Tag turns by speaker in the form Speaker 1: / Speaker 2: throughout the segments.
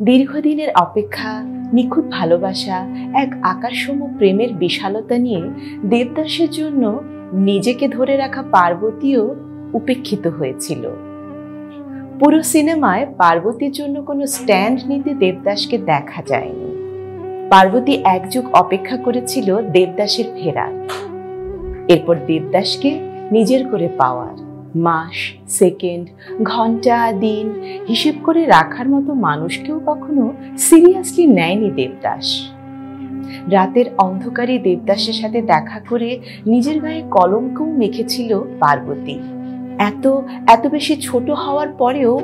Speaker 1: দীর্ঘদিনের অপেক্ষা, নিখুঁত ভালোবাসা, এক আকাশসম প্রেমের বিশালতা নিয়ে দেবদাসের জন্য নিজেকে ধরে রাখা পার্বতীও উপেক্ষিত হয়েছিল। পুরো সিনেমায় পার্বতীর জন্য কোনো স্ট্যান্ড নিতে দেবদাসকে দেখা যায়নি। পার্বতী এক যুগ অপেক্ষা করেছিল দেবদাসের ফেরার, এরপর দেবদাসকে নিজের করে পাওয়ার। মাস, সেকেন্ড, ঘন্টা, দিন হিসেব করে রাখার মতো মানুষকেও কখনো সিরিয়াসলি নেয়নি দেবদাস। রাতের অন্ধকারে দেবদাসের সাথে দেখা করে নিজের গায়ে কলঙ্কও মেখেছিল পার্বতী। এত বেশি ছোট হওয়ার পরেও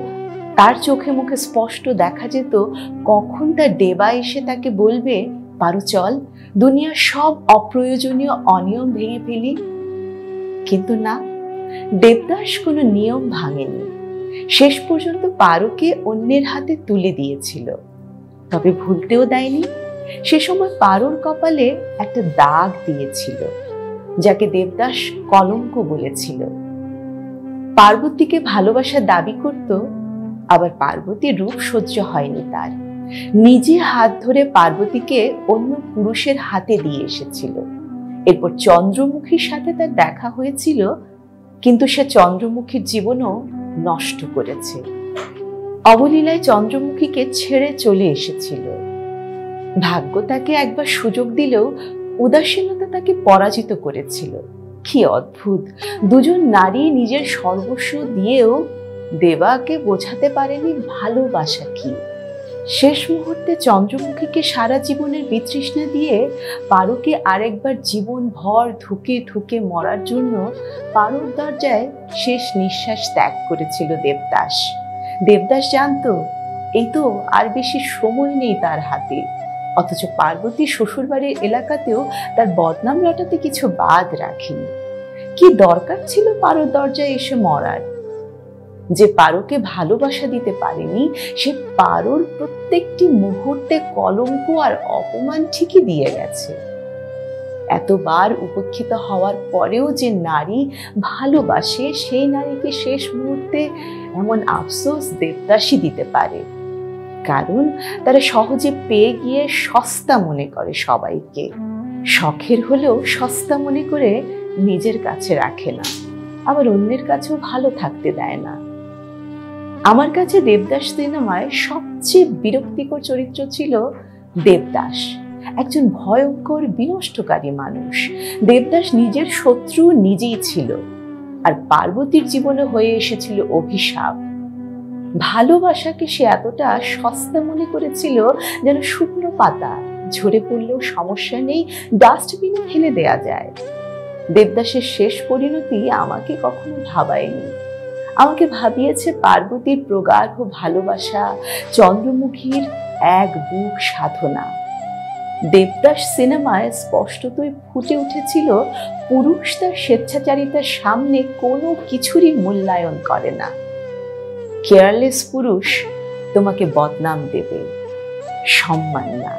Speaker 1: তার চোখে মুখে স্পষ্ট দেখা যেত কখন তার দেবা এসে তাকে বলবে, পারো চল, দুনিয়ার সব অপ্রয়োজনীয় অনিয়ম ভেঙে ফেলি। কিন্তু না, দেবদাস কোনো নিয়ম ভাঙেনি। শেষ পর্যন্ত পারোকে অন্যের হাতে তুলে দিয়েছিল, তবে ভুলতেও দেয়নি। সে সময় পারোর কপালে একটা দাগ দিয়েছিল, যাকে দেবদাস কলঙ্ক বলেছিল। পার্বতীকে ভালোবাসার দাবি করত, আবার পার্বতীর রূপ সহ্য হয়নি তার। নিজে হাত ধরে পার্বতীকে অন্য পুরুষের হাতে দিয়ে এসেছিল। এরপর চন্দ্রমুখীর সাথে তার দেখা হয়েছিল, কিন্তু সে চন্দ্রমুখীর জীবনও নষ্ট করেছে। অবলীলায় চন্দ্রমুখীকে ছেড়ে চলে এসেছিল। ভাগ্য তাকে একবার সুযোগ দিলেও উদাসীনতা তাকে পরাজিত করেছিল। কি অদ্ভুত, দুজন নারী নিজের সর্বস্ব দিয়েও দেবাকে বোঝাতে পারেনি ভালোবাসা কি। শেষ মুহূর্তে চন্দ্রমুখীকে সারা জীবনের বিতৃষ্ণা দিয়ে পারোকে আরেকবার জীবন ভর ঢুকে ঢুকে মরার জন্য পারোর দরজায় শেষ নিঃশ্বাস ত্যাগ করেছিল দেবদাস। দেবদাস জানতো এই তো আর বেশি সময় নেই তার হাতে, অথচ পার্বতী শ্বশুরবাড়ির এলাকাতেও তার বদনাম রটাতে কিছু বাদ রাখেনি। কি দরকার ছিল পারোর দরজায় এসে মরার? যে পারোকে ভালোবাসা দিতে পারেনি, সে পারোর প্রত্যেকটি মুহূর্তে কলঙ্ক আর অপমান ঠিকই দিয়ে গেছে। এতবার উপেক্ষিত হওয়ার পরেও যে নারী ভালোবাসে, সেই নারীকে শেষ মুহূর্তে এমন আফসোস দেবদাসই দিতে পারে, কারণ তারা সহজে পেয়ে গিয়ে সস্তা মনে করে সবাইকে। শখের হলেও সস্তা মনে করে নিজের কাছে রাখে না, আবার অন্যের কাছেও ভালো থাকতে দেয় না। আমার কাছে দেবদাস সিনেমায় সবচেয়ে বিরক্তিকর চরিত্র ছিল দেবদাস, একজন ভয়ঙ্কর বিনষ্টকারী মানুষ। দেবদাস নিজের শত্রু নিজেই ছিল, আর পার্বতীর জীবনে হয়ে এসেছিল অভিশাপ। ভালোবাসাকে সে এতটা সস্তা মনে করেছিল যেন শুকনো পাতা, ঝরে পড়লেও সমস্যা নেই, ডাস্টবিনে ফেলে দেয়া যায়। দেবদাসের শেষ পরিণতি আমাকে কখনো ভাবায়নি। আমাকে ভাবিয়েছে পার্বতীর প্রগাঢ় ভালোবাসা, চন্দ্রমুখীর এক বুক সাধনা। দেবদাস সিনেমায় স্পষ্টতই ফুটে উঠেছিল পুরুষ তার স্বেচ্ছাচারিতার সামনে কোনো কিছুরই মূল্যায়ন করে না। কেয়ারলেস পুরুষ তোমাকে বদনাম দেবে, সম্মান না।